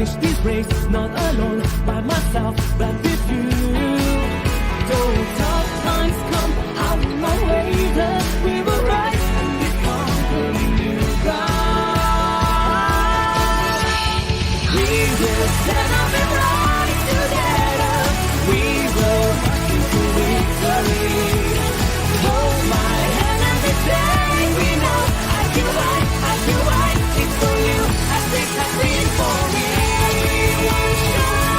finish this race, not alone by myself, but with you. Though tough times come out my way, we will rise and become the new God. We will stand up and rise together. We will march into victory. Hold my hand and we say we know I feel right, it's for you as it has been for me. Everyone shine,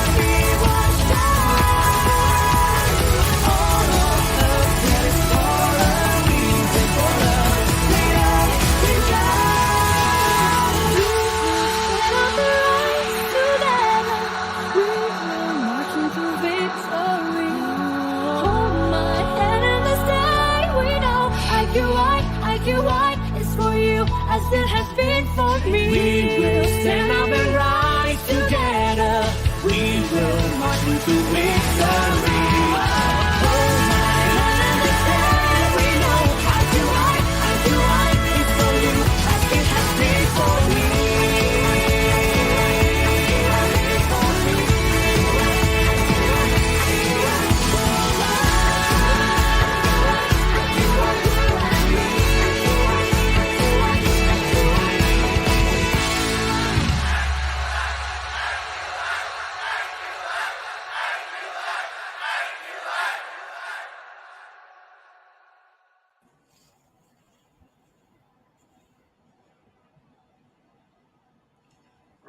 everyone shine. All of us is for a reason, for a greater desire. We will rise together. We will march into victory. Hold my hand and this day we know I feel right, it's for you as it has been for me. We will stand up and rise together. We will march into victory. Hold my hand and this day we know I feel right, it's for you as it has been for me.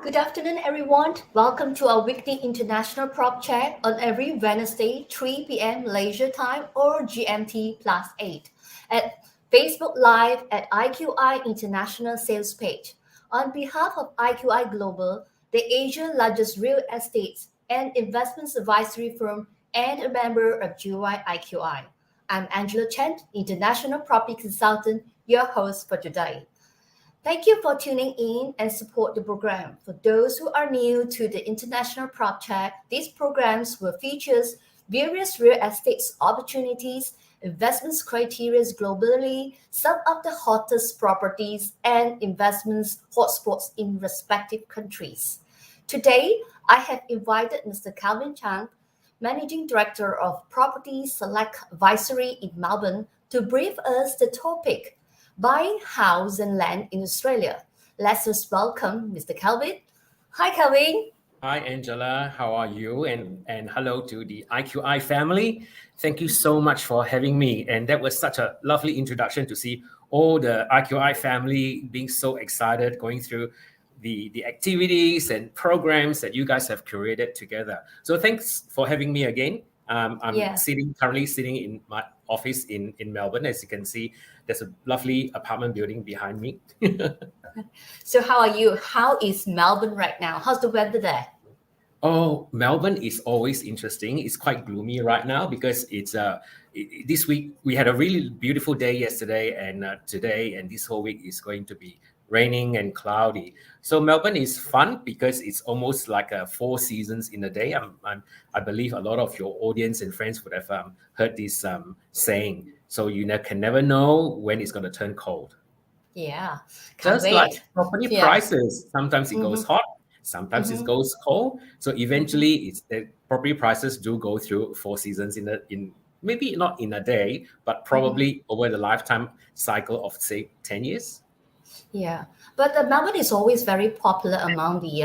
Good afternoon, everyone. Welcome to our weekly international prop check on every Wednesday, 3 p.m. Malaysia time or GMT +8 at Facebook Live at IQI International Sales Page. On behalf of IQI Global, the Asian largest real estate and investments advisory firm and a member of Juwai.AsiaHK. I'm Angela Chen, International Property Consultant, your host for today. Thank you for tuning in and support the program. For those who are new to the International Prop Check, these programs will feature various real estate opportunities, investment criteria globally, some of the hottest properties, and investments hotspots in respective countries. Today, I have invited Mr. Calvin Chang, Managing Director of Property Select Advisory in Melbourne, to brief us the topic buying house and land in Australia. Let's just welcome Mr. Calvin. Hi, Calvin. Hi, Angela. How are you? And hello to the IQI family. Thank you so much for having me. And that was such a lovely introduction to see all the IQI family being so excited going through the activities and programs that you guys have curated together. So thanks for having me again. I'm currently sitting in my office in Melbourne. As you can see, there's a lovely apartment building behind me. So how are you? How is Melbourne right now? How's the weather there? Oh, Melbourne is always interesting. It's quite gloomy right now because it's this week we had a really beautiful day yesterday, and today and this whole week is going to be raining and cloudy. So Melbourne is fun because it's almost like 4 seasons in a day. I believe a lot of your audience and friends would have heard this saying. So you can never know when it's going to turn cold. Yeah, just wait. Like property prices, sometimes it goes hot, sometimes it goes cold. So eventually, the property prices do go through 4 seasons in maybe not in a day, but probably over the lifetime cycle of say 10 years. Yeah, but Melbourne is always very popular among the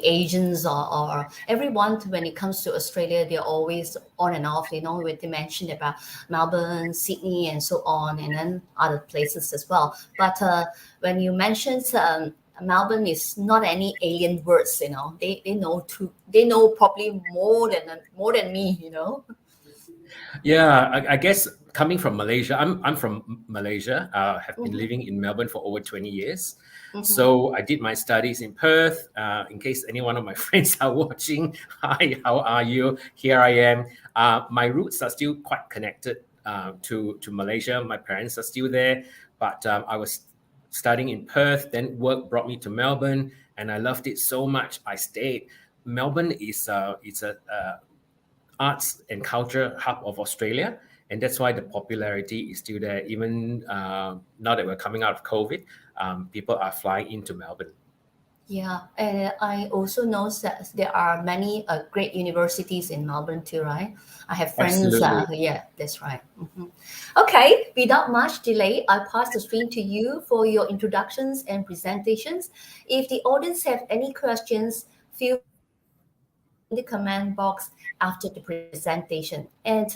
Asians or everyone. When it comes to Australia, they're always on and off. They mention about Melbourne, Sydney, and so on, and then other places as well. But when you mentioned Melbourne is not any alien words, they know probably more than me, Yeah, I guess coming from Malaysia, I'm from Malaysia. Have been living in Melbourne for over 20 years. So I did my studies in Perth. In case any one of my friends are watching, hi, how are you? Here I am. My roots are still quite connected to Malaysia. My parents are still there, but I was studying in Perth. Then work brought me to Melbourne, and I loved it so much. I stayed. Melbourne is it's a arts and culture hub of Australia. and that's why the popularity is still there. Even now that we're coming out of COVID, people are flying into Melbourne. Yeah, and I also know that there are many great universities in Melbourne too, right? I have friends. Absolutely. Yeah, that's right. Okay, without much delay, I pass the screen to you for your introductions and presentations. If the audience have any questions, feel in the comment box after the presentation, and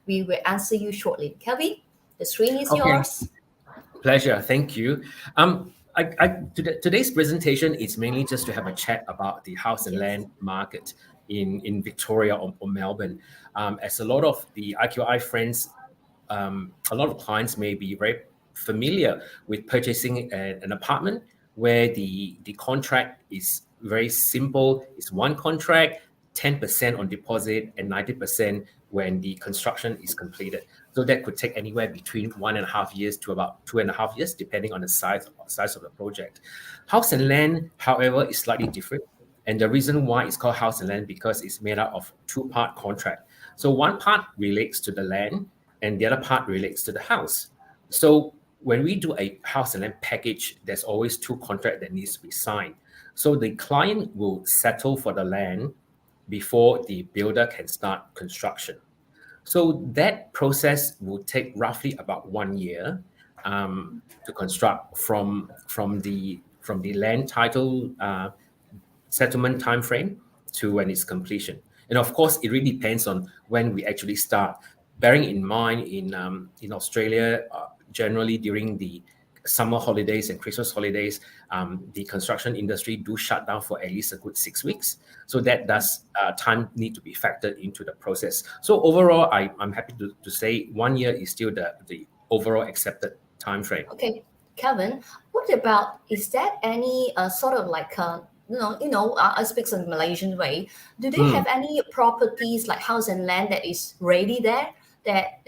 we will answer you shortly. Kelvin, the screen is Okay. yours. Pleasure. Thank you. Today's presentation is mainly just to have a chat about the house and Yes. land market in Victoria or Melbourne. As a lot of the IQI friends, a lot of clients may be very familiar with purchasing an apartment where the contract is very simple. It's one contract, 10% on deposit and 90% when the construction is completed. So that could take anywhere between 1.5 years to about 2.5 years, depending on the size of the project. House and land, however, is slightly different. And the reason why it's called house and land because it's made up of two-part contract. So one part relates to the land and the other part relates to the house. So when we do a house and land package, there's always two contracts that needs to be signed. So the client will settle for the land before the builder can start construction. So that process will take roughly about 1 year to construct from the land title settlement time frame to when it's completion. And of course, it really depends on when we actually start. Bearing in mind, in Australia, generally during the summer holidays and Christmas holidays, the construction industry do shut down for at least a good 6 weeks. So that does time need to be factored into the process. So overall, I'm happy to say 1 year is still the overall accepted time frame. Okay, Kevin, what about is there any sort of like I speak in Malaysian way. Do they have any properties like house and land that is ready there? That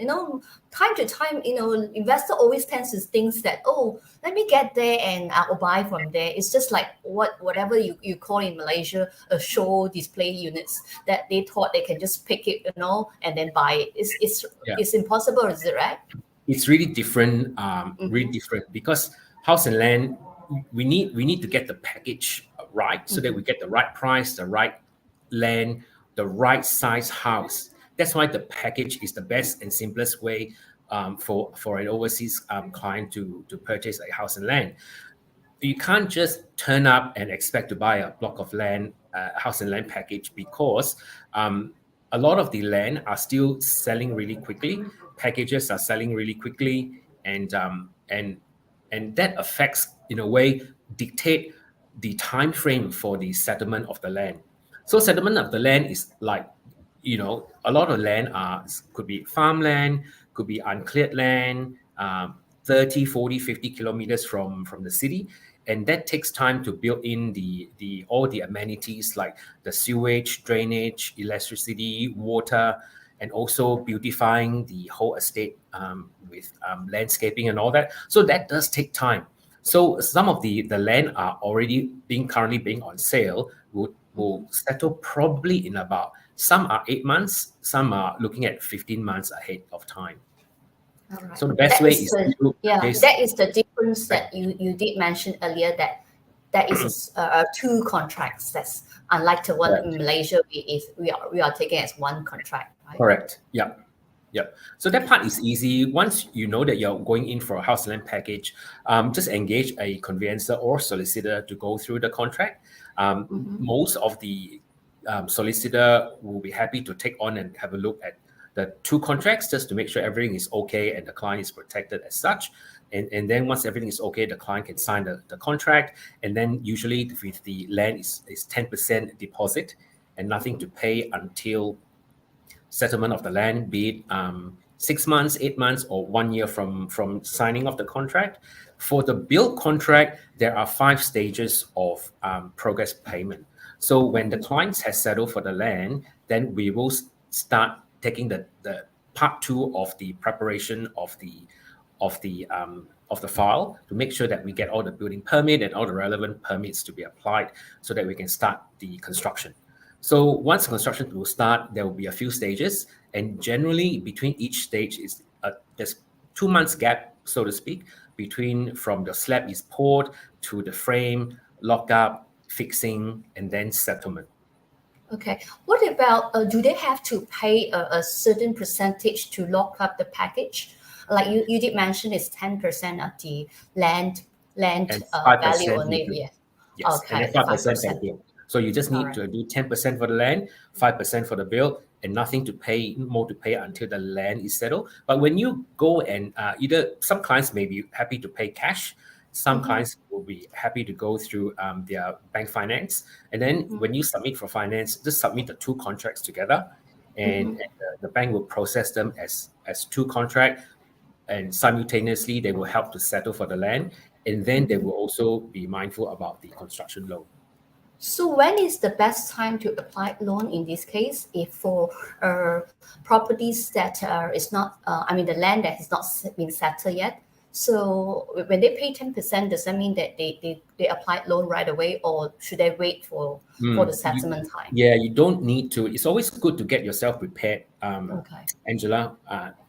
time to time, investor always tends to think that let me get there and I'll buy from there. It's just like whatever you call in Malaysia a show display units that they thought they can just pick it, and then buy it. Yeah. It's impossible, is it right? It's really different, because house and land, we need to get the package right so that we get the right price, the right land, the right size house. That's why the package is the best and simplest way for an overseas client to purchase a house and land. You can't just turn up and expect to buy a block of land, house and land package, because a lot of the land are still selling really quickly. Packages are selling really quickly, and that affects, in a way, dictate the time frame for the settlement of the land. So settlement of the land is like, a lot of land could be farmland, could be uncleared land, 30, 40, 50 kilometers from the city. And that takes time to build in the all the amenities like the sewage, drainage, electricity, water, and also beautifying the whole estate with landscaping and all that. So that does take time. So some of the land are already currently being on sale, will settle probably in about, some are 8 months, some are looking at 15 months ahead of time. All right. So the best way is to that is the difference that you did mention earlier, that is two contracts. That's unlike the one in Malaysia. We are taking as one contract. Right? Correct. Yeah. Yeah. So that part is easy. Once you know that you're going in for a house land package, just engage a conveyancer or solicitor to go through the contract. Most of the solicitor will be happy to take on and have a look at the two contracts just to make sure everything is okay and the client is protected as such. And then once everything is okay, the client can sign the contract. And then usually with the land is 10% deposit and nothing to pay until settlement of the land, be it 6 months, 8 months, or 1 year from signing of the contract. For the build contract, there are 5 stages of progress payment. So when the client has settled for the land, then we will start taking the part 2 of the preparation of the file to make sure that we get all the building permit and all the relevant permits to be applied so that we can start the construction. So once construction will start, there will be a few stages, and generally between each stage is there's 2 months gap, so to speak, between from the slab is poured to the frame, lock up, fixing, and then settlement. Okay. What about, do they have to pay a certain percentage to lock up the package? Like you did mention it's 10% of the land And 5% value on will it. do. Yeah. Yes, and then Okay, 5% for the 5%. bill. So you just All need right. to do 10% for the land, 5% for the bill, and nothing to pay more to pay until the land is settled. But when you go and either some clients may be happy to pay cash, some clients will be happy to go through their bank finance. And then when you submit for finance, just submit the two contracts together, and the bank will process them as two contract, and simultaneously they will help to settle for the land, and then they will also be mindful about the construction loan. So when is the best time to apply loan in this case? If for properties that is not, I mean the land that has not been settled yet. So when they pay 10%, does that mean that they apply loan right away, or should they wait for the settlement time? Yeah, you don't need to. It's always good to get yourself prepared, Okay. Angela.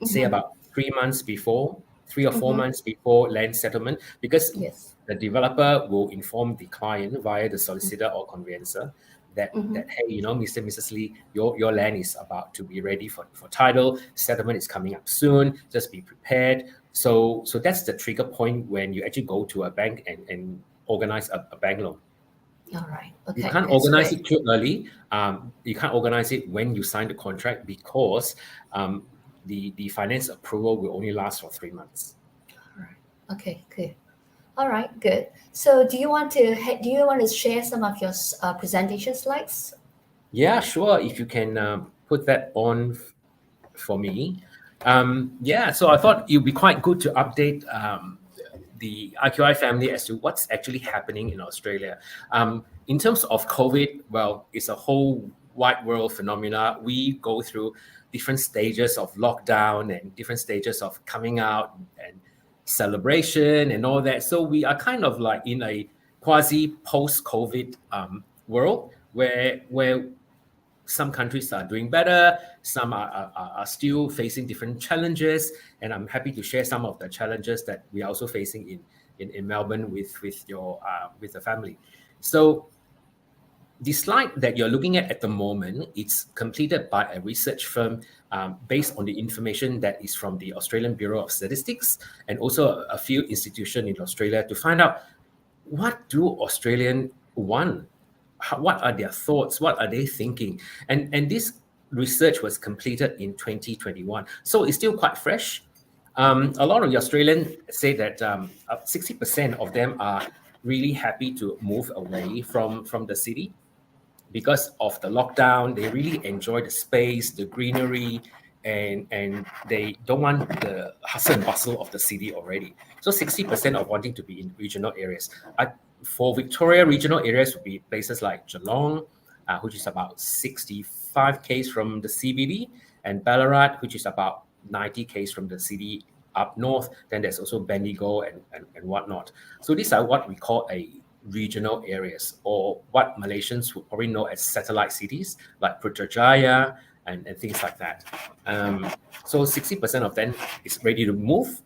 Say about 3 months before, 3 or 4 months before land settlement, because Yes. the developer will inform the client via the solicitor or conveyancer that hey, Mr. and Mrs. Lee, your land is about to be ready for title. Settlement is coming up soon. Just be prepared. So that's the trigger point when you actually go to a bank and organize a bank loan. All right. You Okay. can't That's organize great. it too early. You can't organize it when you sign the contract, because the finance approval will only last for 3 months. All right. Okay. Good. All right. Good. So do you want to share some of your presentation slides? Yeah, sure. If you can put that on for me. Yeah, so I thought it would be quite good to update the IQI family as to what's actually happening in Australia. In terms of COVID, well, it's a whole wide world phenomena. We go through different stages of lockdown and different stages of coming out and celebration and all that. So we are kind of like in a quasi post-COVID world where some countries are doing better, some are still facing different challenges, and I'm happy to share some of the challenges that we are also facing in Melbourne with the family. So the slide that you're looking at the moment, it's completed by a research firm based on the information that is from the Australian Bureau of Statistics and also a few institutions in Australia to find out what do Australians want? What are their thoughts? What are they thinking? And this research was completed in 2021, so it's still quite fresh. A lot of the Australians say that 60% of them are really happy to move away from the city because of the lockdown. They really enjoy the space, the greenery, and they don't want the hustle and bustle of the city already. So 60% of wanting to be in regional areas. For Victoria, regional areas would be places like Geelong, which is about 65 k's from the CBD, and Ballarat, which is about 90 k's from the city up north. Then there's also Bendigo and whatnot. So these are what we call a regional areas, or what Malaysians would probably know as satellite cities like Putrajaya and things like that. So 60% of them is ready to move.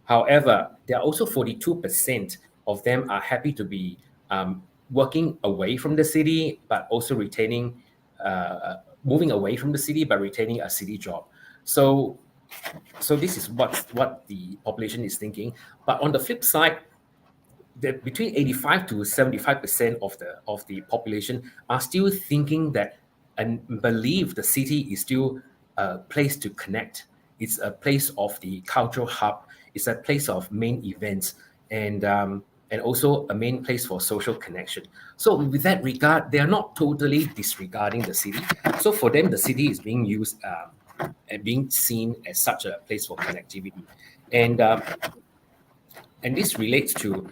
However, there are also 42% of them are happy to be working away from the city, but also retaining, moving away from the city, but retaining a city job. So this is what the population is thinking. But on the flip side, that between 85 to 75% of the population are still thinking that and believe the city is still a place to connect. It's a place of the cultural hub. It's a place of main events and also a main place for social connection. So with that regard, they are not totally disregarding the city. So for them, the city is being used and being seen as such a place for connectivity, and this relates to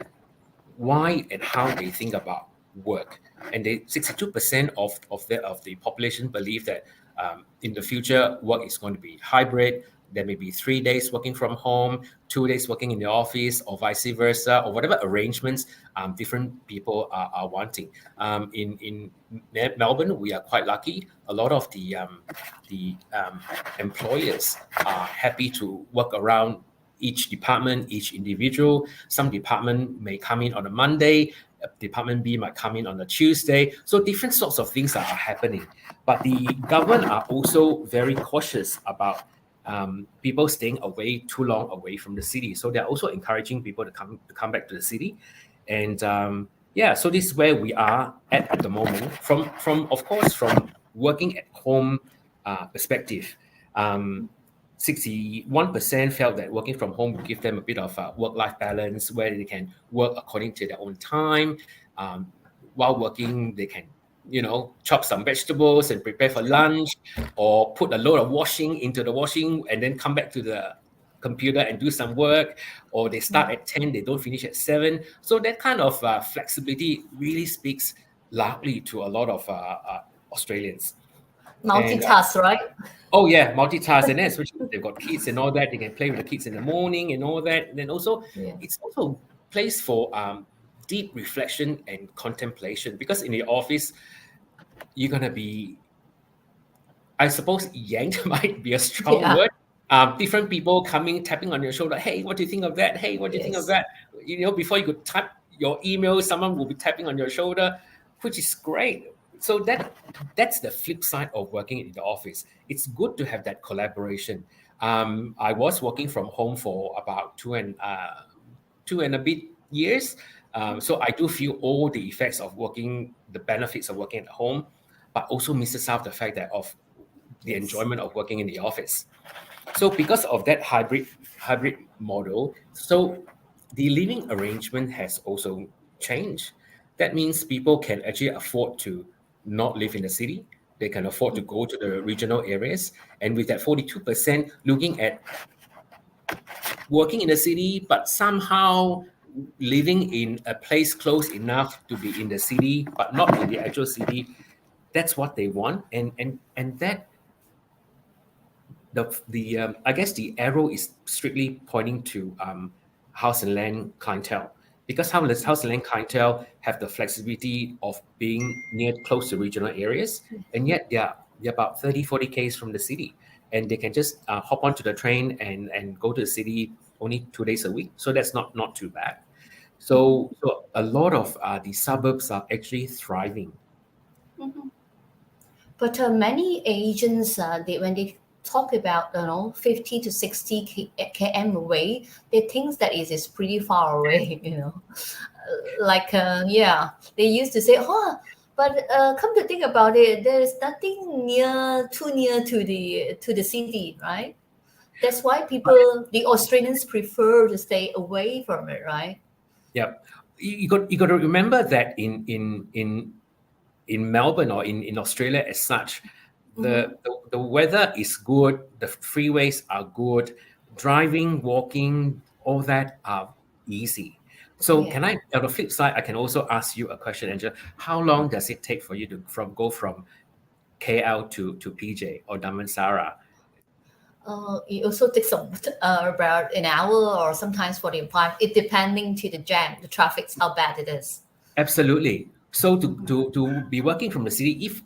why and how they think about work. And 62% of the population believe that in the future work is going to be hybrid, there may be 3 days working from home, 2 days working in the office, or vice versa, or whatever arrangements different people are wanting. In Melbourne, we are quite lucky. A lot of the employers are happy to work around each department, each individual. Some department may come in on a Monday, Department B might come in on a Tuesday. So different sorts of things are happening. But the government are also very cautious about people staying away too long away from the city. So they're also encouraging people to come back to the city. And so this is where we are at the moment. From of course, from working at home perspective, 61% felt that working from home would give them a bit of work-life balance where they can work according to their own time. While working, they can, chop some vegetables and prepare for lunch, or put a load of washing into the washing and then come back to the computer and do some work, or they start at 10, they don't finish at 7. So that kind of flexibility really speaks loudly to a lot of Australians. Multitask, right? Oh yeah, multitask, and then especially if they've got kids and all that, they can play with the kids in the morning and all that. And then also, it's also place for deep reflection and contemplation, because in the office, you're gonna be, I suppose, yanked might be a strong word. Different people coming, tapping on your shoulder. Hey, what do you think of that? Hey, what do you think of that? Before you could type your email, someone will be tapping on your shoulder, which is great. So that's the flip side of working in the office. It's good to have that collaboration. I was working from home for about two and a bit years. So I do feel all the effects of the benefits of working at home, but also misses out the fact that of the enjoyment of working in the office. So because of that hybrid model, so the living arrangement has also changed. That means people can actually afford to not live in the city. They can afford to go to the regional areas. And with that 42% looking at working in the city, but somehow living in a place close enough to be in the city, but not in the actual city, that's what they want. And that I guess the arrow is strictly pointing to house and land clientele, because house and land clientele have the flexibility of being close to regional areas, and yet they're about 30-40 k's from the city, and they can just hop onto the train and go to the city only 2 days a week. So that's not too bad. So a lot of the suburbs are actually thriving. Mm-hmm. But many agents, when they talk about 50 to 60 km away, they think that it is pretty far away. They used to say, but come to think about it, there is nothing too near to the city, right? That's why the Australians prefer to stay away from it, right? Yeah, you got to remember that in Melbourne or in Australia as such, the weather is good, the freeways are good, driving, walking, all that are easy. So can I, on the flip side, I can also ask you a question, Angela. How long does it take for you to go from KL to PJ or Damansara? It also takes about an hour or sometimes 45. It depending to the jam, the traffic, how bad it is. Absolutely. So to be working from the city, if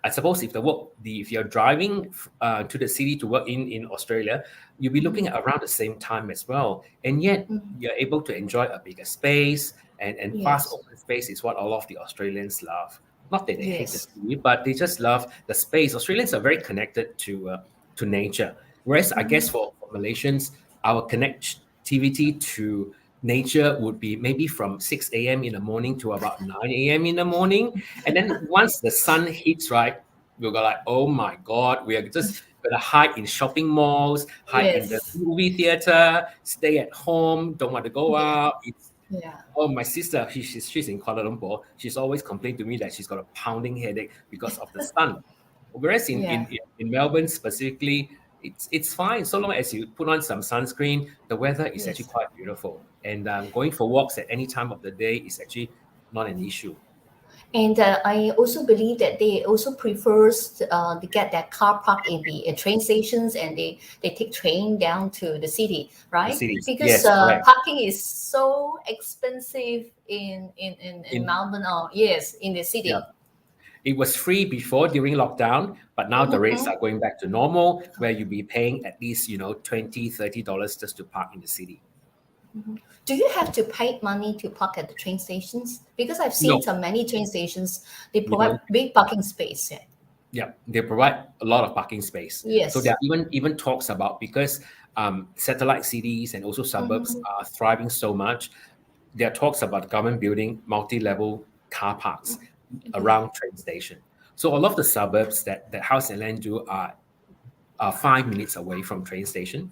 I suppose if you're driving to the city to work in Australia, you'll be looking at around the same time as well, and yet you're able to enjoy a bigger space, and fast open space is what all of the Australians love. Not that they hate the city, but they just love the space. Australians are very connected to nature, whereas I guess for Malaysians, our connectivity to nature would be maybe from 6 a.m. in the morning to about 9 a.m. in the morning. And then once the sun hits, right, we'll go like, oh my God, we are just going to hide in shopping malls, hide in the movie theater, stay at home, don't want to go out. Oh, my sister, she's in Kuala Lumpur. She's always complained to me that she's got a pounding headache because of the sun. Whereas in Melbourne specifically, it's fine so long as you put on some sunscreen. The weather is actually quite beautiful, and going for walks at any time of the day is actually not an issue. And I also believe that they also prefers to get their car parked in the train stations, and they take train down to the city, The right? cities. Because Yes, correct. parking is so expensive in In Melbourne, or yes, in the Yeah, city. it was free before during lockdown, but now the rates are going back to normal, where you'll be paying at least, $20, $30 just to park in the city. Do you have to pay money to park at the train stations? Because I've seen No, some many train stations, they you provide don't. big parking space. Yeah. Yeah, they provide a lot of parking space. So there Yes. are even talks about, because satellite cities and also suburbs Mhm. are thriving so much. There are talks about the government building multi-level car parks Okay. around train station. So a lot of the suburbs that House and Land do are 5 minutes away from train station.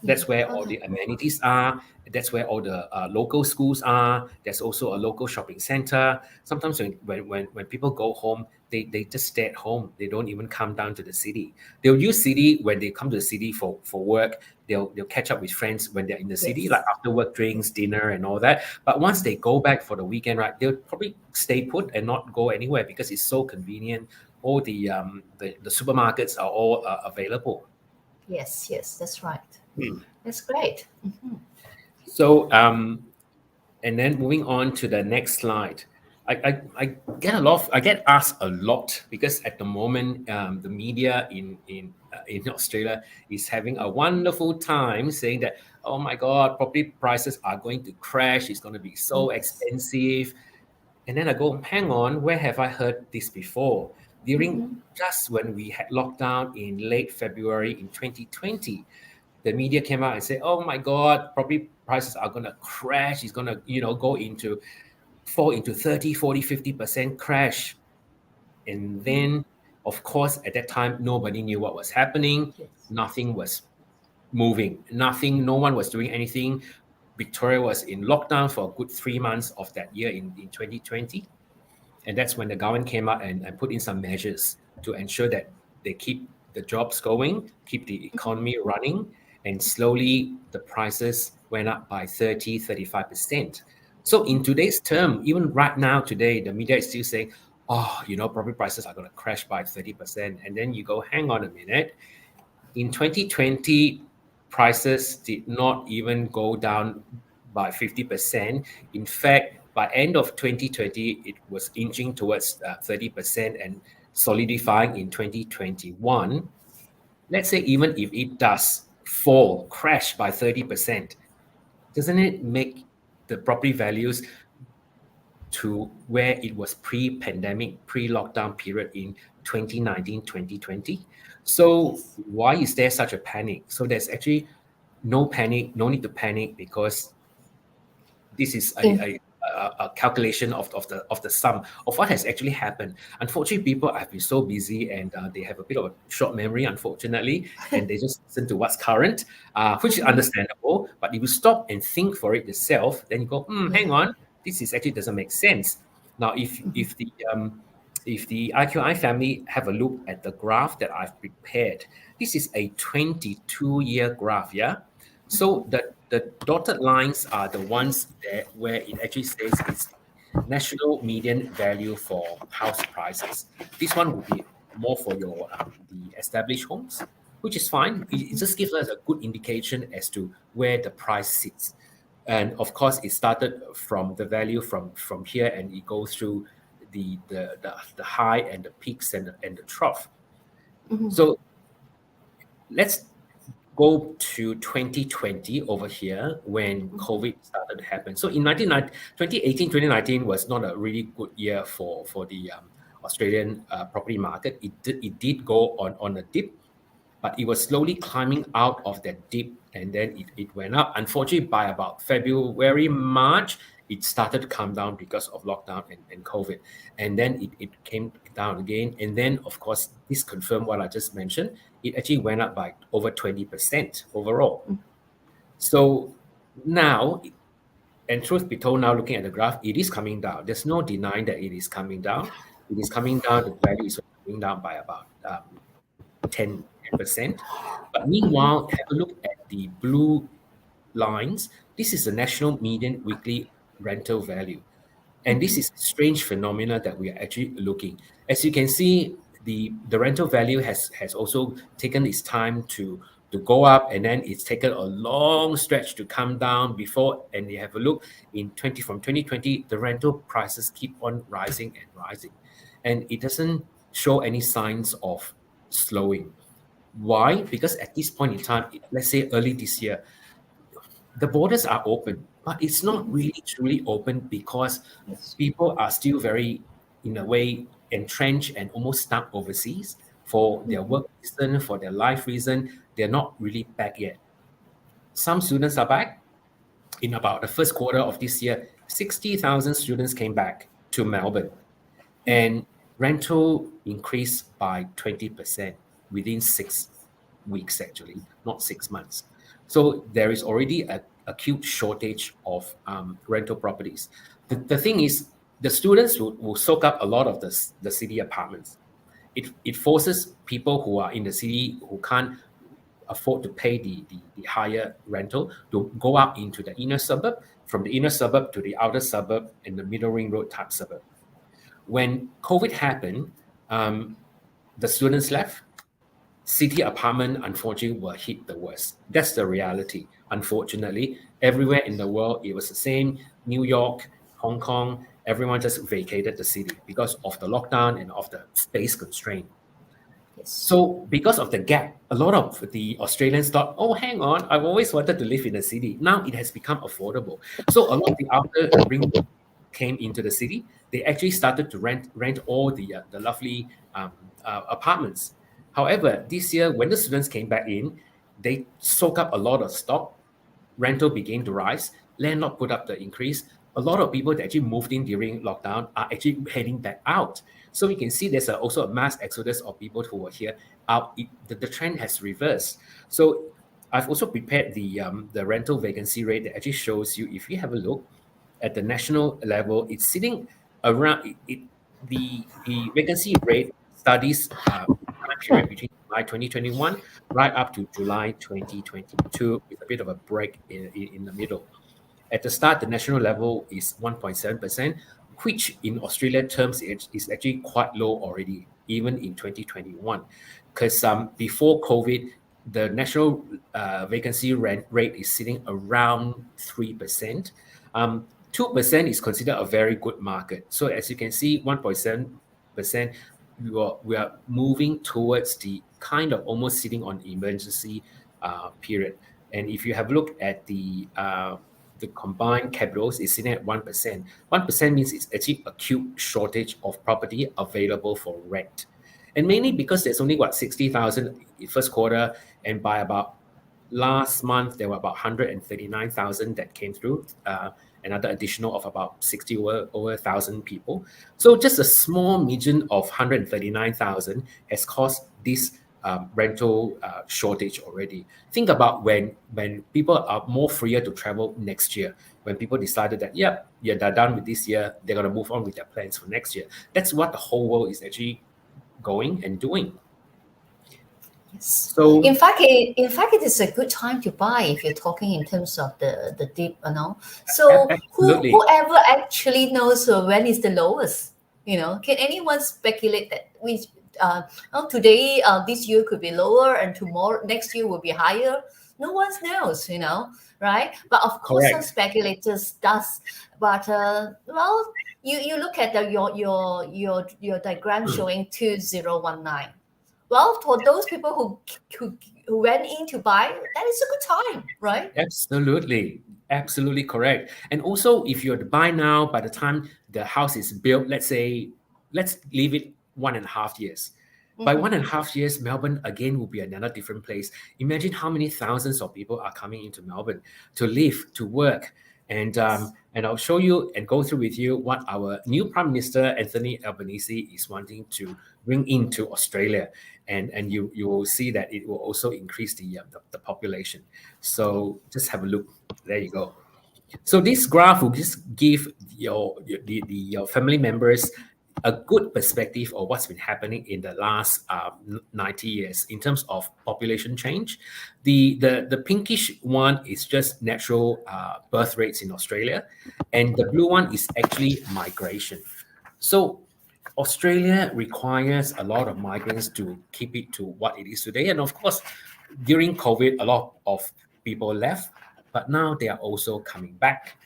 That's Yes. where all Okay. the amenities are. That's where all the local schools are. There's also a local shopping center. Sometimes when people go home, they just stay at home. They don't even come down to the city. They'll use city when they come to the city for work. They'll catch up with friends when they're in the city, like Yes. after work drinks, dinner, and all that. But once they go back for the weekend, right, they'll probably stay put and not go anywhere because it's so convenient. All the supermarkets are all available. Yes. Yes. That's right. Hmm. That's great. So, and then moving on to the next slide, I get a lot. I get asked a lot because at the moment, the media in Australia is having a wonderful time saying that, oh my God, property prices are going to crash. It's going to be so Yes. expensive. And then I go, hang on, where have I heard this before? During just when we had lockdown in late February in 2020, the media came out and said, "Oh my God, property prices are going to crash. It's going to, go into fall into 30, 40, 50% crash." And then, of course, at that time, nobody knew what was happening. Yes. Nothing was moving. Nothing. No one was doing anything. Victoria was in lockdown for a good 3 months of that year in 2020. And that's when the government came out and put in some measures to ensure that they keep the jobs going, keep the economy running, and slowly the prices went up by 30, 35%. So in today's term, even right now, today, the media is still saying, oh, property prices are going to crash by 30%. And then you go, hang on a minute. In 2020, prices did not even go down by 50%. In fact, by end of 2020, it was inching towards 30% and solidifying in 2021. Let's say even if it does fall, crash by 30%, doesn't it make the property values to where it was pre-pandemic, pre-lockdown period in 2019, 2020? So Yes. why is there such a panic? So there's actually no panic, no need to panic, because this is In a calculation of the sum of what has actually happened. Unfortunately, people have been so busy and they have a bit of a short memory, unfortunately, and they just listen to what's current, which is understandable. But if you stop and think for it yourself, then you go, hang yeah. on, this is actually doesn't make sense. Now, if the IQI family have a look at the graph that I've prepared, this is a 22-year graph, yeah? So the dotted lines are the ones there where it actually says it's national median value for house prices. This one would be more for your the established homes, which is fine. It just gives us a good indication as to where the price sits. And of course, it started from the value from here, and it goes through the high and the peaks and the trough. So let's go to 2020 over here when COVID started to happen. So in 2018, 2019 was not a really good year for the Australian property market. It did go on a dip, but it was slowly climbing out of that dip, and then it went up. Unfortunately, by about February, March, it started to come down because of lockdown and COVID. And then it came down again. And then, of course, this confirmed what I just mentioned. It actually went up by over 20% overall. So now, and truth be told, now looking at the graph, it is coming down. There's no denying that it is coming down. It is coming down. The value is coming down by about 10%. But meanwhile, have a look at the blue lines. This is the national median weekly rental value. And this is a strange phenomena that we are actually looking. As you can see, the rental value has also taken its time to go up, and then it's taken a long stretch to come down before. And you have a look in 2020, the rental prices keep on rising and rising, and it doesn't show any signs of slowing. Why? Because at this point in time, let's say early this year, the borders are open, but it's not really truly open because Yes. people are still very, in a way, entrenched and almost stuck overseas for their work reason, for their life reason. They're not really back yet. Some students are back. In about the first quarter of this year, 60,000 students came back to Melbourne, and rental increased by 20% within 6 weeks, actually, not 6 months. So there is already a acute shortage of rental properties. The thing is, the students will soak up a lot of the city apartments. It forces people who are in the city who can't afford to pay the higher rental to go out into the inner suburb, from the inner suburb to the outer suburb and the middle ring road type suburb. When COVID happened, the students left. City apartment, unfortunately, were hit the worst. That's the reality. Unfortunately, everywhere in the world, it was the same. New York, Hong Kong, everyone just vacated the city because of the lockdown and of the space constraint. Yes. So because of the gap, a lot of the Australians thought, oh, hang on, I've always wanted to live in the city. Now it has become affordable. So a lot of the outer ring came into the city. They actually started to rent all the lovely apartments. However, this year, when the students came back in, they soak up a lot of stock. Rental began to rise. Landlord put up the increase. A lot of people that actually moved in during lockdown are actually heading back out. So we can see there's also a mass exodus of people who were here out. The trend has reversed. So I've also prepared the rental vacancy rate that actually shows you, if you have a look at the national level, it's sitting around the vacancy rate studies time period between July 2021 right up to July 2022 with a bit of a break in the middle. At the start, the national level is 1.7%, which in Australian terms is actually quite low already, even in 2021. Because before COVID, the national vacancy rate is sitting around 3%. 2% is considered a very good market. So as you can see, 1.7%, we are moving towards the kind of almost sitting on emergency period. And if you have a look at the combined capitals is sitting at 1%. 1% means it's actually acute shortage of property available for rent. And mainly because there's only 60,000 in first quarter, and by about last month there were about 139,000 that came through, another additional of about 60 over 1,000 people. So just a small margin of 139,000 has caused this rental shortage already. Think about when people are more freer to travel next year, when people decided that, yeah, they're done with this year, they're going to move on with their plans for next year. That's what the whole world is actually going and doing. Yes. So In fact, it is a good time to buy if you're talking in terms of the dip, So absolutely whoever actually knows when is the lowest? Can anyone speculate that today this year could be lower and tomorrow next year will be higher? No one knows, right? But of course, some correct. speculators does. But well, you look at your diagram showing 2019. Well, for those people who went in to buy, that is a good time, right? Absolutely correct. And also, if you're to buy now, by the time the house is built, let's leave it 1.5 years. By 1.5 years, Melbourne again will be another different place. Imagine how many thousands of people are coming into Melbourne to live, to work. And I'll show you and go through with you what our new Prime Minister, Anthony Albanese, is wanting to bring into Australia. And you will see that it will also increase the population. So just have a look. There you go. So this graph will just give your family members a good perspective of what's been happening in the last 90 years in terms of population change. The pinkish one is just natural birth rates in Australia, and the blue one is actually migration. So Australia requires a lot of migrants to keep it to what it is today. And of course, during COVID, a lot of people left, but now they are also coming back.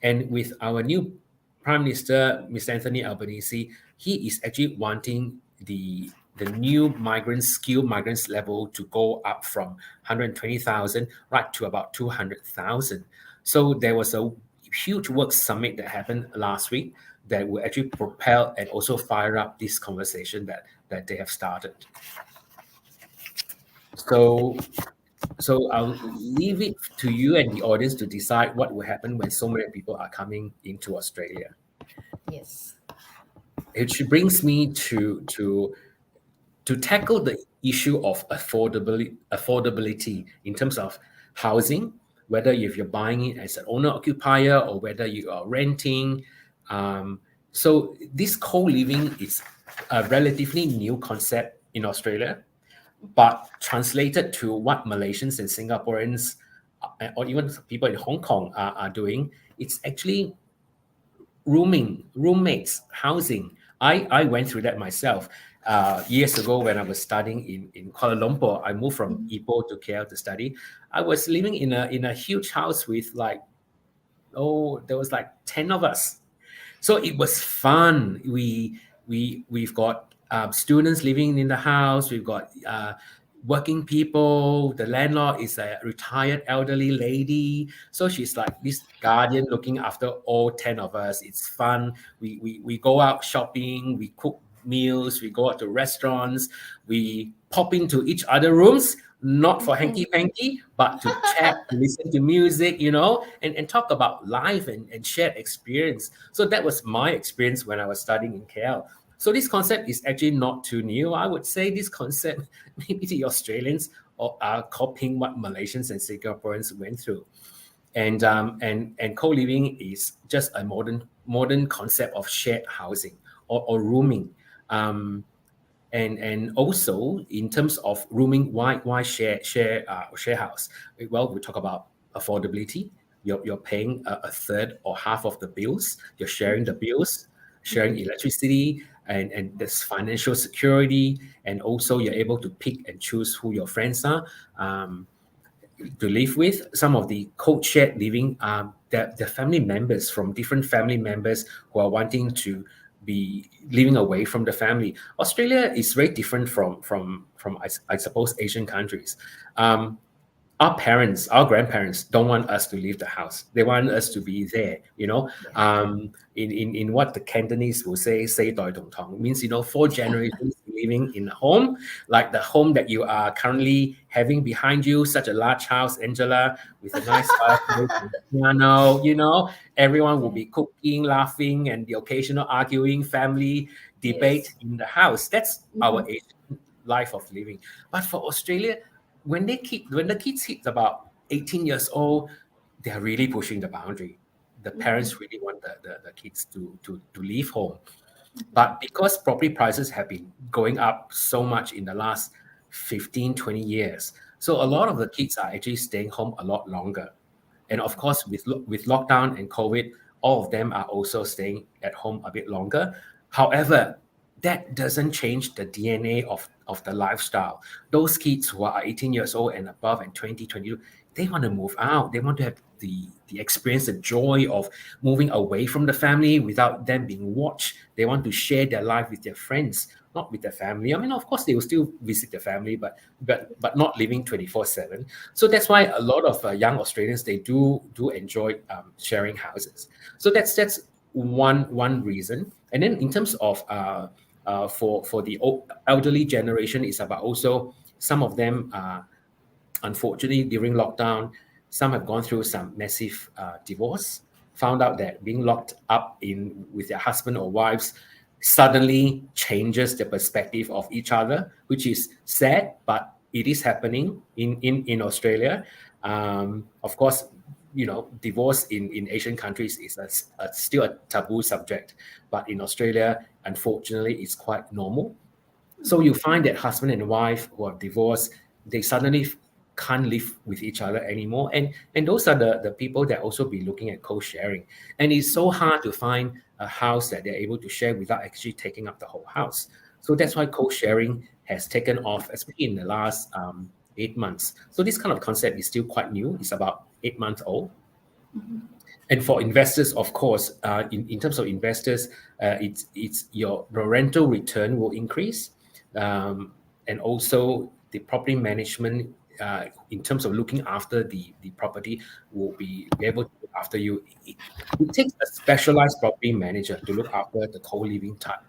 And with our new Prime Minister, Mr. Anthony Albanese, he is actually wanting the new migrants, skilled migrants level to go up from 120,000 right to about 200,000. So there was a huge work summit that happened last week that will actually propel and also fire up this conversation that they have started. So I'll leave it to you and the audience to decide what will happen when so many people are coming into Australia. Yes. It brings me to tackle the issue of affordability in terms of housing, whether if you're buying it as an owner occupier or whether you are renting. So this co-living is a relatively new concept in Australia, but translated to what Malaysians and Singaporeans or even people in Hong Kong are doing, it's actually roommates, housing. I went through that myself. Years ago when I was studying in Kuala Lumpur, I moved from Ipoh to KL to study. I was living in a huge house with there was like 10 of us. So it was fun. We've got students living in the house. We've got working people. The landlord is a retired elderly lady, so she's like this guardian looking after all 10 of us. It's fun. We go out shopping. We cook meals. We go out to restaurants. We pop into each other rooms, not for hanky panky, but to chat, to listen to music, and talk about life and shared experience. So that was my experience when I was studying in KL. So this concept is actually not too new. I would say this concept, maybe the Australians are copying what Malaysians and Singaporeans went through. And co-living is just a modern concept of shared housing or rooming. And also in terms of rooming, why share house? Well, we talk about affordability. You're paying a third or half of the bills. You're sharing the bills, sharing electricity, and there's financial security. And also you're able to pick and choose who your friends are to live with. Some of the co-shared living, they're family members from different family members who are wanting to be living away from the family. Australia is very different from I suppose Asian countries. Our grandparents don't want us to leave the house. They want us to be there, in what the Cantonese will say doi dong tong, means, 4 generations living in a home, like the home that you are currently having behind you, such a large house, Angela, with a nice fireplace, piano, everyone will be cooking, laughing, and the occasional arguing family debate in the house. That's our Asian life of living. But for Australia, when the kids hit about 18 years old, they are really pushing the boundary. The parents really want the kids to leave home. But because property prices have been going up so much in the last 15, 20 years, so a lot of the kids are actually staying home a lot longer. And of course, with lockdown and COVID, all of them are also staying at home a bit longer. However, that doesn't change the DNA of the lifestyle. Those kids who are 18 years old and above and 20, 22, they want to move out. They want to have the experience, the joy of moving away from the family without them being watched. They want to share their life with their friends, not with their family. I mean, of course, they will still visit their family, but not living 24/7. So that's why a lot of young Australians, they do enjoy sharing houses. So that's one reason. And then in terms of for the elderly generation, is about also some of them, unfortunately, during lockdown, some have gone through some massive divorce, found out that being locked up in with their husband or wives suddenly changes the perspective of each other, which is sad, but it is happening in Australia. Of course, divorce in Asian countries is still a taboo subject, but in Australia, unfortunately, it's quite normal. So you find that husband and wife who are divorced, they suddenly can't live with each other anymore. And those are the people that also be looking at co-sharing. And it's so hard to find a house that they're able to share without actually taking up the whole house. So that's why co-sharing has taken off, especially in the last 8 months. So this kind of concept is still quite new. It's about 8 months old. And for investors, of course, in terms of investors, it's the rental return will increase, and also the property management in terms of looking after the property will be able to look after you. It takes a specialized property manager to look after the co-living type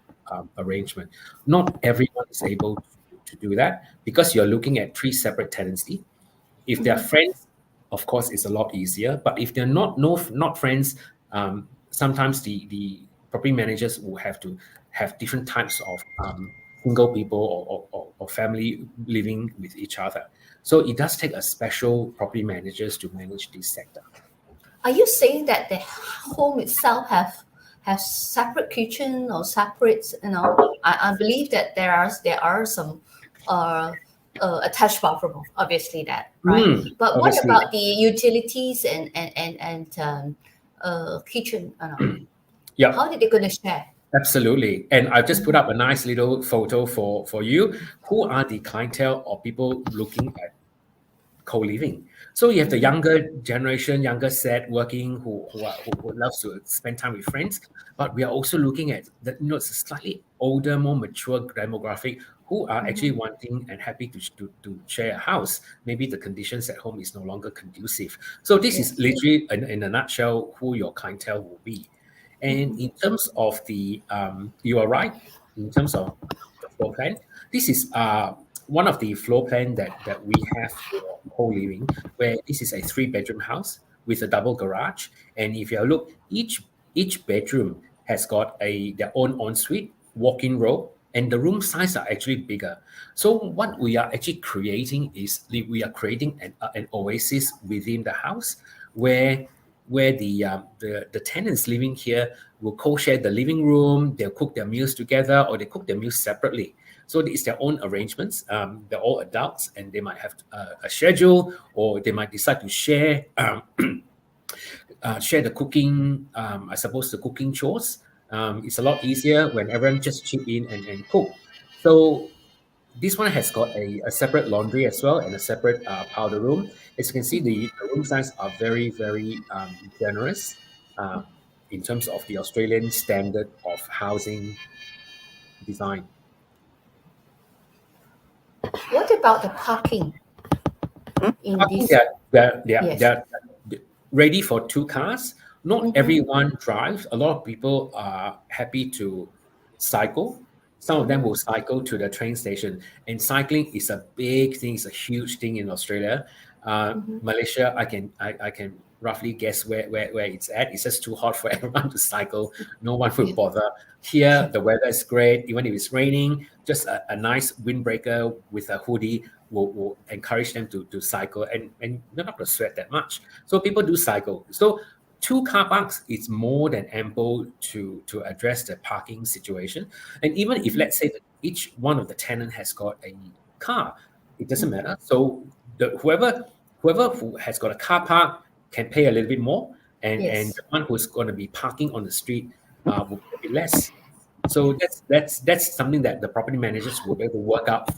arrangement. Not everyone is able to do that because you're looking at 3 separate tenancy. If they're friends, of course, it's a lot easier. But if they're not friends, sometimes the property managers will have to have different types of single people or family living with each other. So it does take a special property managers to manage this sector. Are you saying that the home itself have separate kitchen or separate? I believe that there are some attached bathroom, obviously that, right? But obviously. what about the utilities and kitchen? Yeah. How are they going to share? Absolutely. And I've just put up a nice little photo for you. Who are the clientele or people looking at co-living? So you have the younger generation, younger set working who loves to spend time with friends. But we are also looking at it's a slightly older, more mature demographic who are actually wanting and happy to share a house. Maybe the conditions at home is no longer conducive. So this is literally in a nutshell who your clientele will be. And in terms of you are right, in terms of the floor plan, this is one of the floor plan that we have for co-living, where this is a 3-bedroom house with a double garage. And if you look, each bedroom has got their own ensuite, walk-in room, and the room size are actually bigger. So what we are actually creating is we are creating an oasis within the house where the tenants living here will co-share the living room, they'll cook their meals together, or they cook their meals separately. So it's their own arrangements. They're all adults, and they might have a schedule, or they might decide to share share the cooking. I suppose the cooking chores. It's a lot easier when everyone just chip in and cook. So this one has got a separate laundry as well and a separate powder room. As you can see, the room size are very, very generous in terms of the Australian standard of housing design. What about the parking? Parking, they're ready for 2 cars. Not everyone drives. A lot of people are happy to cycle. Some of them will cycle to the train station. And cycling is a big thing. It's a huge thing in Australia. Malaysia, I can roughly guess where it's at. It's just too hot for everyone to cycle. No one will bother. Here, the weather is great. Even if it's raining, just a nice windbreaker with a hoodie will encourage them to cycle, and they're not going to sweat that much. So people do cycle. So 2 car parks is more than ample to address the parking situation. And even if, let's say, that each one of the tenant has got a car, it doesn't matter. So whoever who has got a car park can pay a little bit more, and the one who's going to be parking on the street will pay less. So that's something that the property managers will be able to work out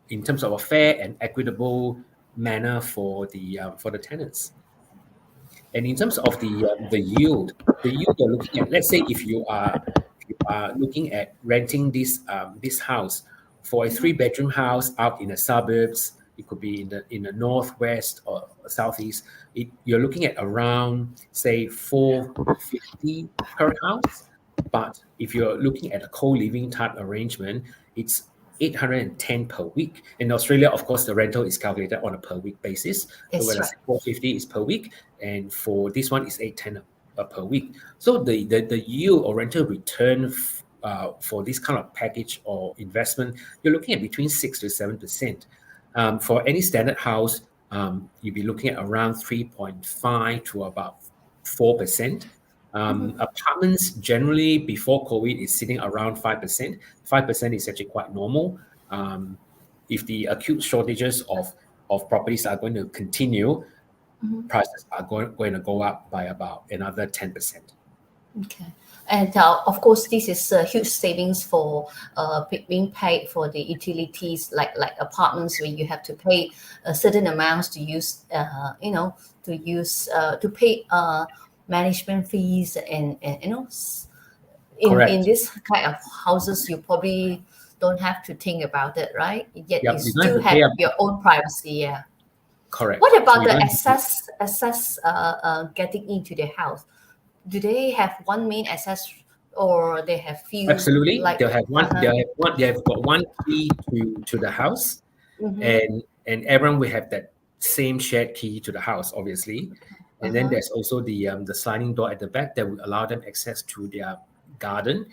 in terms of a fair and equitable manner for the tenants. And in terms of the yield you're looking at, let's say if you are looking at renting this house for a 3-bedroom house out in the suburbs, it could be in the northwest or southeast, you're looking at around, say, $450 per house. But if you're looking at a co-living type arrangement, it's $810 per week. In Australia, of course, the rental is calculated on a per week basis. So when I say $450 is per week, and for this one is $810 per week. So the yield or rental return for this kind of package or investment, you're looking at between 6 to 7%. For any standard house, you'll be looking at around 3.5 to about 4%. Apartments generally before COVID is sitting around 5%. 5% is actually quite normal. If the acute shortages of properties are going to continue, prices are going to go up by about another 10%. Okay. And of course, this is a huge savings for being paid for the utilities, like apartments, where you have to pay a certain amounts to use, to pay management fees, and in Correct. this kind of houses, you probably don't have to think about it, right? Yet Yep, you you don't have still to pay have up. your own privacy. Yeah. Correct. What So about you the don't have to- access getting into the house? Do they have one main access, or they have few, Absolutely. like They'll have one. They've got one key to the house, and everyone will have that same shared key to the house, obviously. And then there's also the sliding door at the back that will allow them access to their garden,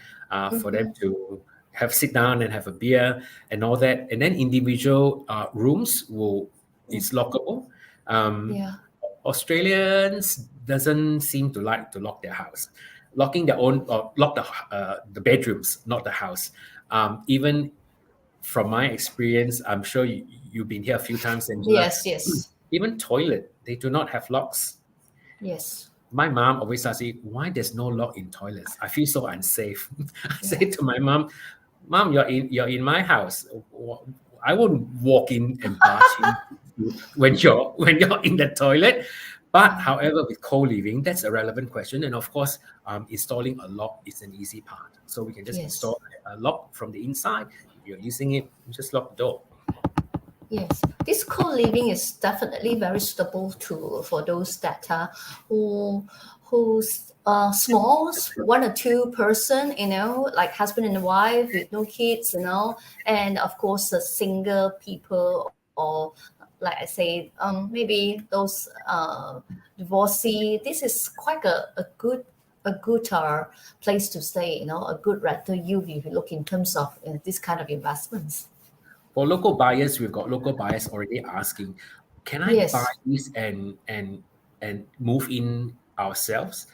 for them to have sit down and have a beer and all that. And then individual rooms is lockable. Um, yeah. Australians doesn't seem to like to lock their house, locking their own or lock the bedrooms, not the house. Even from my experience, I'm sure you've been here a few times, Angela. Yes, yes, Even toilet, they do not have locks. yes. My mom always asks me, why there's no lock in toilets? I feel so unsafe. I Yeah. say to my mom, Mom, you're in my house. I won't walk in and barge in when you're in the toilet. But however, with co-living, that's a relevant question. And of course, installing a lock is an easy part. So we can just Yes. install a lock from the inside. If you're using it, you just lock the door. Yes, this co-living is definitely very suitable for those that who's small, one or two person, like husband and wife with no kids, and of course the single people, or like I say, maybe those divorcee. This is quite a good place to stay, a good rental yield if you look in terms of this kind of investments. For local buyers, we've got local buyers already asking, can I buy Yes. this and move in ourselves?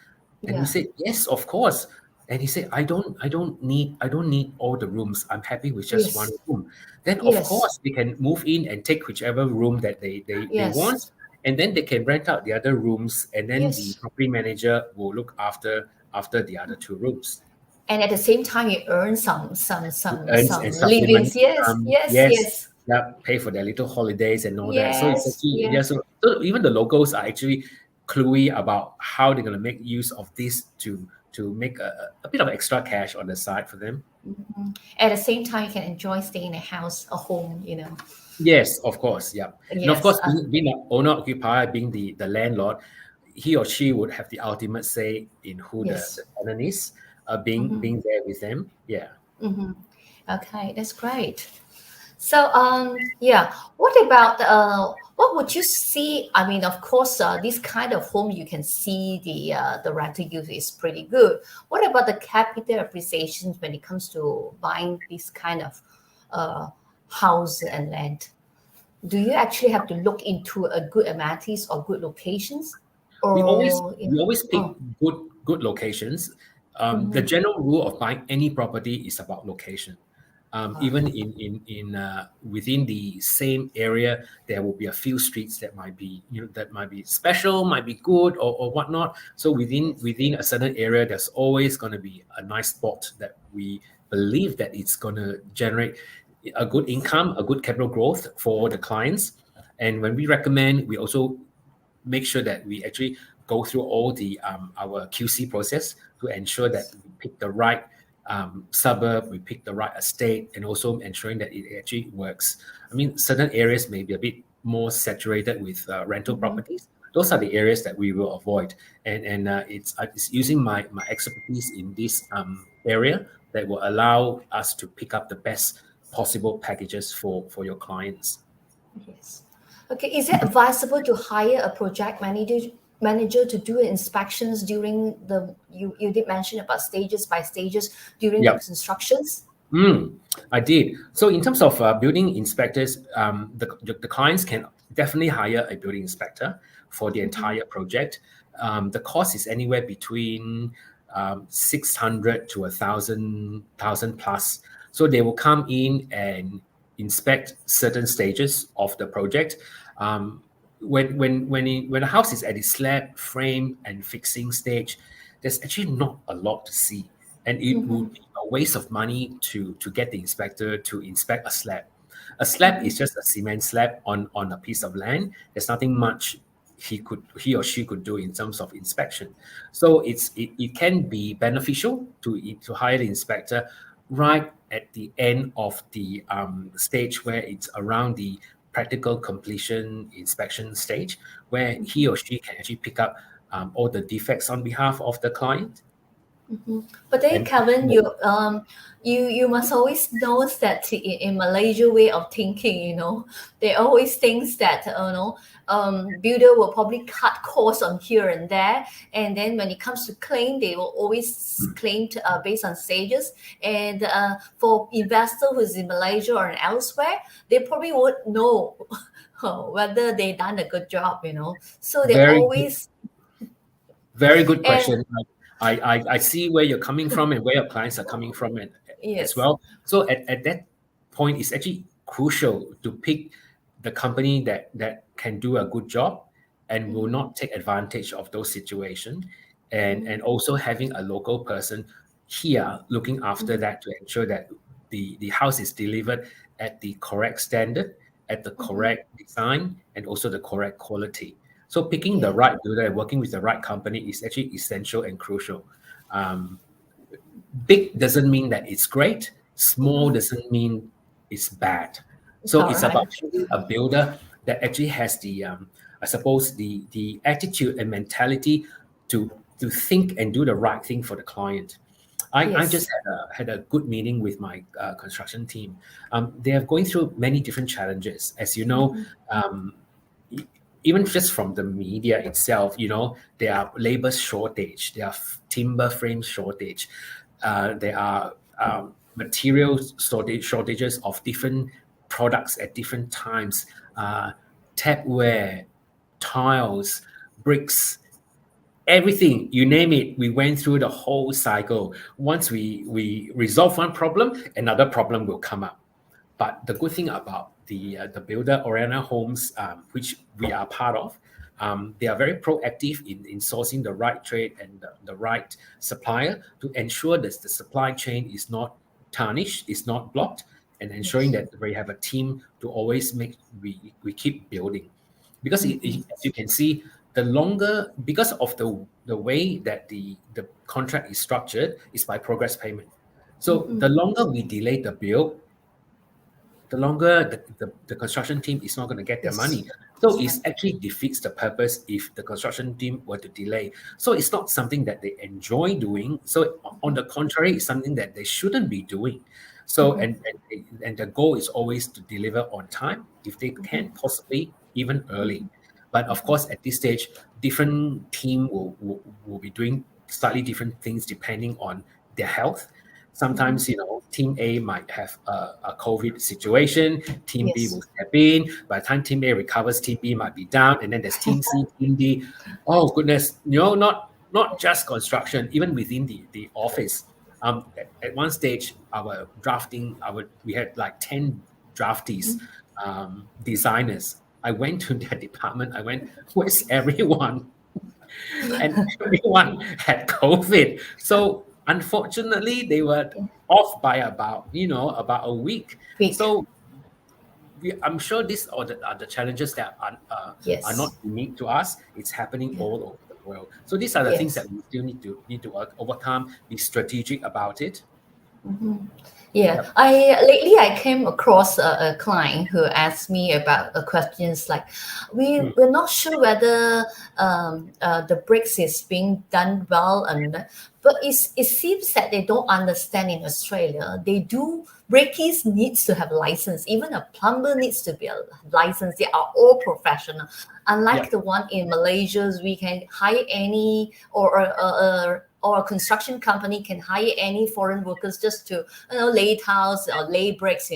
And we Yeah. said, yes, of course. And he said, I don't need all the rooms. I'm happy with just one Yes. room. Then of Yes. course they can move in and take whichever room that they want. Yes. And then they can rent out the other rooms, and then the Yes. property manager will look after the other two rooms. And at the same time, you earn some Earns and livings. supplement Yes. income. Yes. Yes, Yes. yeah, pay for their little holidays and all that. So it's Yes. actually, Yeah. yeah. So even the locals are actually cluey about how they're going to make use of this to make a bit of extra cash on the side for them. At the same time, you can enjoy staying in a house, a home. Yes, of course, yeah. And of Yes. course, being an owner occupier, being the landlord, he or she would have the ultimate say in who Yes. the tenant is, being there with them. Yeah. Okay, that's great. So, yeah, what about what would you see? I mean, of course, this kind of home you can see the rental yield is pretty good. What about the capital appreciation when it comes to buying this kind of uh, house and land? Do you actually have to look into a good amenities or good locations, we always or we always pick oh, good locations. The general rule of buying any property is about location. Even in within the same area, there will be a few streets that might be special, might be good or whatnot. So within a certain area, there's always going to be a nice spot that we believe that it's going to generate a good income, a good capital growth for the clients. And when we recommend, we also make sure that we actually go through all the our QC process to ensure that we pick the right suburb, we pick the right estate, and also ensuring that it actually works. I mean, certain areas may be a bit more saturated with rental properties. Those are the areas that we will avoid, and it's using my expertise in this area that will allow us to pick up the best possible packages for your clients. yes. Okay, is it advisable to hire a project manager to do inspections during you did mention about stages by stages during the Yep. constructions? I did. So in terms of building inspectors, the clients can definitely hire a building inspector for the entire project. The cost is anywhere between 600 to 1,000 plus. So they will come in and inspect certain stages of the project. Um, when a house is at its slab, frame, and fixing stage, there's actually not a lot to see, and it would be a waste of money to get the inspector to inspect a slab. A slab is just a cement slab on a piece of land. There's nothing much he or she could do in terms of inspection. So it can be beneficial to hire the inspector right at the end of the stage where it's around the practical completion inspection stage, where he or she can actually pick up all the defects on behalf of the client. But then, And Kevin, you must always know that in Malaysia way of thinking, they always think that builder will probably cut costs on here and there, and then when it comes to claim, they will always claim based on stages. And for investor who's in Malaysia or elsewhere, they probably won't know whether they done a good job. So they very always very good and question. I see where you're coming from and where your clients are coming from as yes. well. So at that point, it's actually crucial to pick the company that can do a good job and will not take advantage of those situations. And also having a local person here looking after that to ensure that the house is delivered at the correct standard, at the correct design, and also the correct quality. So picking the Yeah. right builder and working with the right company is actually essential and crucial. Um, Big doesn't mean that it's great. Small doesn't mean it's bad. So it's about Correct. choosing a builder that actually has the, I suppose, the attitude and mentality to think and do the right thing for the client. I just Yes. had a good meeting with my construction team. They are going through many different challenges. As you know, um, even just from the media itself, there are labor shortage, there are timber frame shortage, there are material shortages of different products at different times, tapware, tiles, bricks, everything, you name it. We went through the whole cycle. Once we resolve one problem, another problem will come up. But the good thing about the builder Oriana Homes, which we are part of, they are very proactive in sourcing the right trade and the right supplier to ensure that the supply chain is not tarnished, is not blocked, and ensuring Yes. that we have a team to always make we keep building. Because as you can see, the longer, because of the way that the contract is structured, is by progress payment. So the longer we delay the build, the longer the construction team is not going to get their Yes. money. So That's it right. actually defeats the purpose if the construction team were to delay. So it's not something that they enjoy doing. So on the contrary, it's something that they shouldn't be doing. So and the goal is always to deliver on time if they can, possibly even early. But of course, at this stage, different team will be doing slightly different things depending on their health. Sometimes, Team A might have a COVID situation. Team B Yes. will step in. By the time Team A recovers, Team B might be down, and then there's Team C, Team D. Oh goodness, not just construction, even within the office. At one stage, our drafting, we had like 10 draftees, designers. I went to their department. I went, where's everyone? And everyone had COVID. So unfortunately, they were off by about a week. Week. So I'm sure these are the challenges that are not Yes. unique to us. It's happening Yeah. all over the world. So these are the things Yes. that we still need to overcome. Be strategic about it. Yeah, Yep. I came across a client who asked me about questions like, we're not sure whether the bricks is being done well, but it seems that they don't understand in Australia. They do brickies needs to have license. Even a plumber needs to be a license. They are all professional. Unlike Yep. the one in Malaysia, we can hire any or or a construction company can hire any foreign workers just to lay tiles or lay bricks,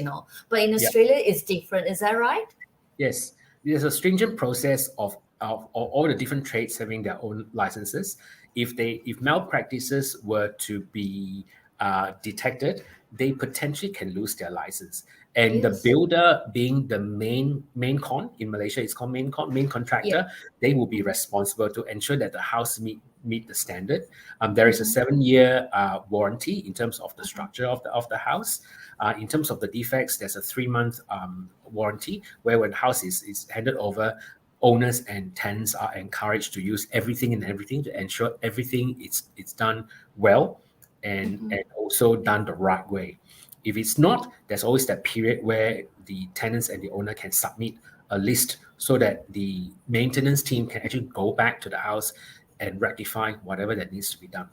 But in Yeah. Australia, it's different. Is that right? Yes, there's a stringent process of all the different trades having their own licenses. If malpractices were to be detected, they potentially can lose their license. And the Yes. builder, being the main con in Malaysia, it's called main contractor. Yeah. They will be responsible to ensure that the house meet the standard. There is a 7-year warranty in terms of the structure of the house. In terms of the defects, there's a 3-month warranty where when the house is handed over, owners and tenants are encouraged to use everything to ensure everything it's done well and also done the right way. If it's not, there's always that period where the tenants and the owner can submit a list so that the maintenance team can actually go back to the house and rectify whatever that needs to be done.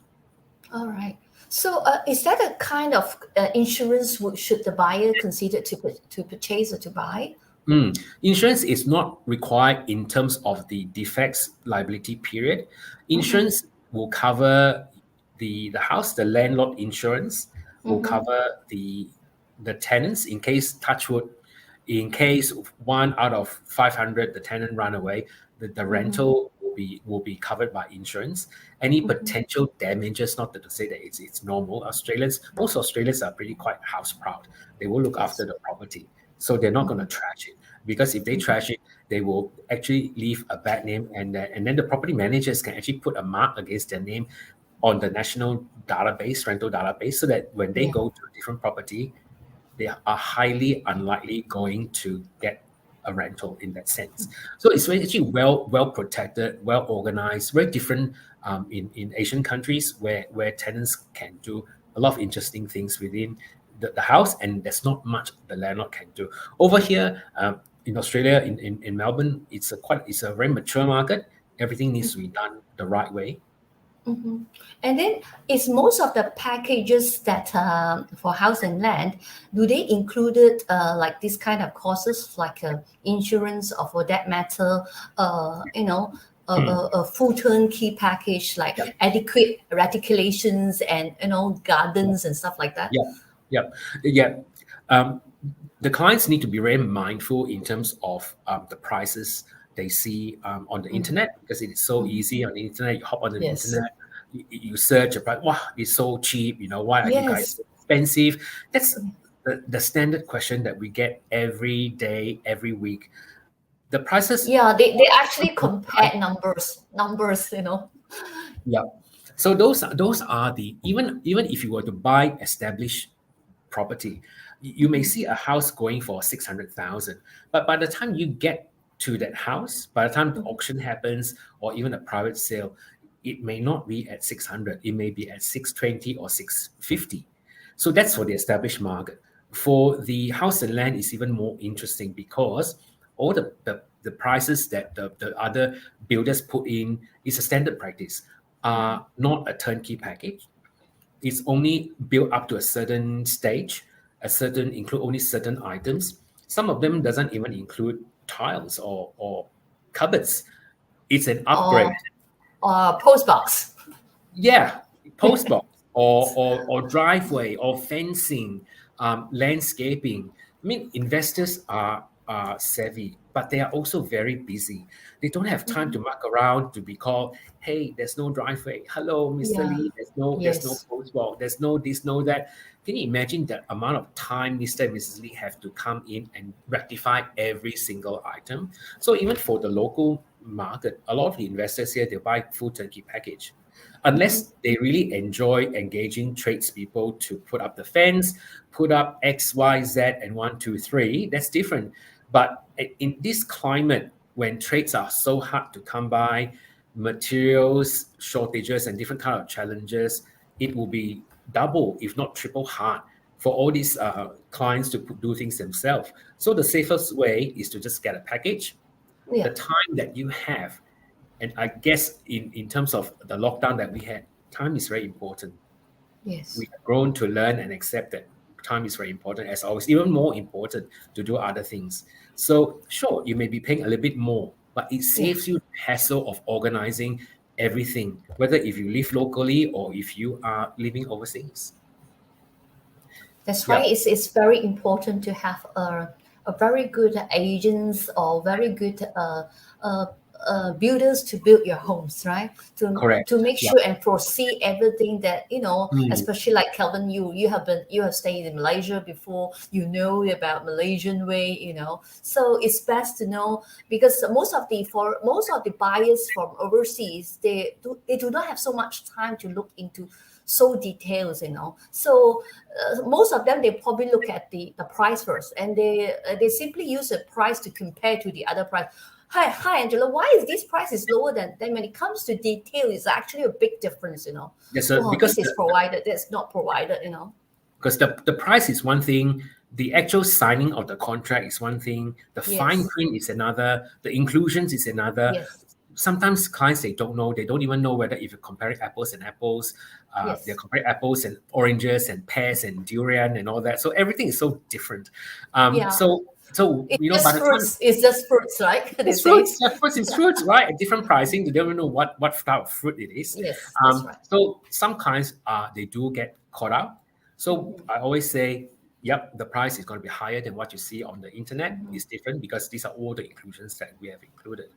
All right. So, is that a kind of insurance should the buyer consider to purchase or to buy? Insurance is not required in terms of the defects liability period. Insurance will cover the house, the landlord insurance will cover the tenants in case, touch wood, in case 1 out of 500 the tenant run away, the rental will be covered by insurance. Any potential damages, not to say that it's normal. Most Australians are pretty quite house proud. They will look after the property, so they're not going to trash it, because if they trash it, they will actually leave a bad name, and then the property managers can actually put a mark against their name on the national database, rental database, so that when they go to a different property, they are highly unlikely going to get a rental in that sense. So it's actually well protected, well organized, very different in Asian countries where tenants can do a lot of interesting things within the house, and there's not much the landlord can do. Over here in Australia, in Melbourne, it's a very mature market. Everything needs to be done the right way. And then, is most of the packages that for house and land, do they included like this kind of courses like insurance, or for that matter, a full turnkey package like adequate reticulations and gardens and stuff like that? Yeah. The clients need to be very mindful in terms of the prices they see on the internet, because it is so easy on the internet. You hop on the internet, you search about, wow, it's so cheap. Why are you guys so expensive? That's the standard question that we get every day, every week. The prices. Yeah, they actually compare numbers. Yeah. So those are the even if you were to buy established property, you may see a house going for 600,000, but by the time you get to that house, by the time the auction happens or even a private sale, it may not be at 600, it may be at 620 or 650. So that's for the established market. For the house and land, is even more interesting, because all the prices that the other builders put in is a standard practice, not a turnkey package. It's only built up to a certain stage, include only certain items. Some of them doesn't even include tiles or cupboards. It's an upgrade. Post box. Yeah, post box or driveway or fencing, landscaping. I mean, investors are savvy, but they are also very busy. They don't have time to muck around to be called, hey, there's no driveway. Hello, Mr. Lee, there's no post box, there's no this, no that. Can you imagine the amount of time Mr. and Mrs. Lee have to come in and rectify every single item? So even for the local market, a lot of the investors here, they buy full turnkey package. Unless they really enjoy engaging tradespeople to put up the fence, put up X, Y, Z, and 1, 2, 3, that's different. But in this climate, when trades are so hard to come by, materials shortages and different kind of challenges, it will be double, if not triple hard for all these clients to do things themselves. So the safest way is to just get a package. The time that you have, and I guess in terms of the lockdown that we had, time is very important. Yes. We have grown to learn and accept that time is very important, as always, even more important to do other things. So sure, you may be paying a little bit more, but it saves you the hassle of organizing everything, whether if you live locally or if you are living overseas. That's Yeah, why it's very important to have a very good agents or very good uh, builders to build your homes, right? correct. To make Yeah. sure and foresee everything that Mm, especially like Calvin, you have stayed in Malaysia before, you know about Malaysian way, So it's best to know because most of the buyers from overseas, they do not have so much time to look into so details, So most of them they probably look at the price first, and they simply use the price to compare to the other price. Hi, Angela. Why is this price is lower than? Then when it comes to detail, it's actually a big difference. yes, Wow, because this is provided. That's not provided. the price is one thing, the actual signing of the contract is one thing, the fine Yes, print is another, the inclusions is another. yes, Sometimes clients they don't know, they don't even know whether if you're comparing apples and apples, they're yes. comparing apples and oranges and pears and durian and all that. So everything is so different. Yeah. So It's by just the time fruits. It's just fruits, like they it's say. fruits. Yeah, fruits is fruits, right? At different pricing, they don't even know what type of fruit it is. Yes, that's right. So some clients they do get caught out. So Mhm, I always say, yep, the price is going to be higher than what you see on the internet. mhm, It's different because these are all the inclusions that we have included.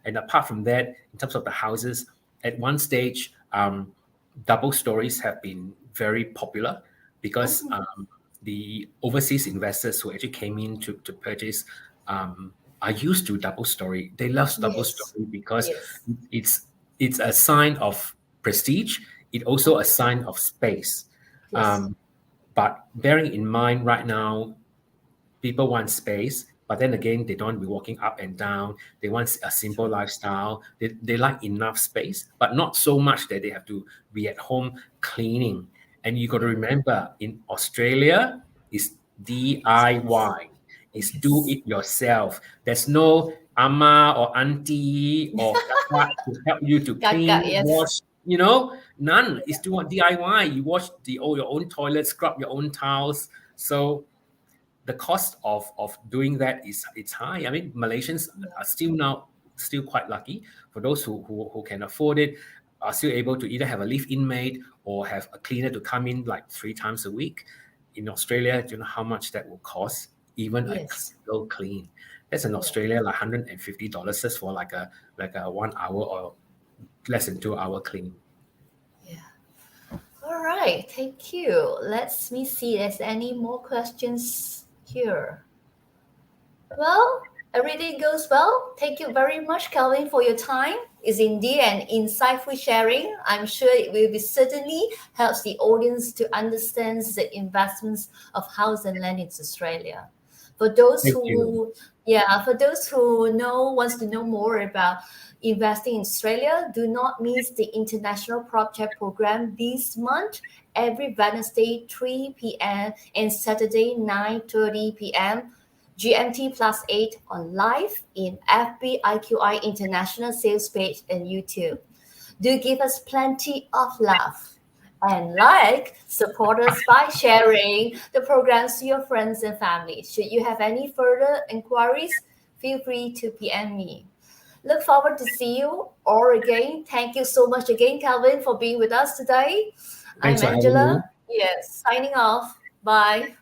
And apart from that, in terms of the houses, at one stage, double stories have been very popular because mhm. the overseas investors who actually came in to purchase are used to double story. They love double Yes, story because yes. it's it's a sign of prestige. It also a Okay. sign of space. Yes, Um, but bearing in mind right now, people want space, but then again, they don't want to be walking up and down. They want a simple true. lifestyle. They like enough space, but not so much that they have to be at home cleaning. And you got to Yeah. remember, in Australia, it's DIY. It's do Yes. it yourself. There's no ama or auntie or kakak to help you to clean, Gaga, yes. wash. None. It's do DIY. You wash your own toilet, scrub your own towels. So the cost of doing that is it's high. I mean, Malaysians Yeah. are still quite lucky. For those who can afford it, are still able to either have a live-in maid or have a cleaner to come in like 3 times a week. In Australia, do you know how much that will cost? Even a Yes. single clean. That's in Yeah. Australia like $150 just for like a 1 hour or less than 2 hour clean. Yeah. All right. Thank you. Let me see. There's any more questions here? Well, everything goes well. Thank you very much, Calvin, for your time. It's indeed an insightful sharing. I'm sure it will be certainly helps the audience to understand the investments of house and land in Australia. For those Thank you. for those who wants to know more about investing in Australia, do not miss the International Project Program this month, every Wednesday 3 p.m. and Saturday 9:30 p.m. GMT plus 8 on live in FB IQI International Sales page and YouTube. Do give us plenty of love and support us by sharing the programs to your friends and family. Should you have any further inquiries, feel free to PM me. Look forward to see you all again. Thank you so much again, Calvin, for being with us today. I'm Thanks for having me. Angela. Yes, signing off. Bye.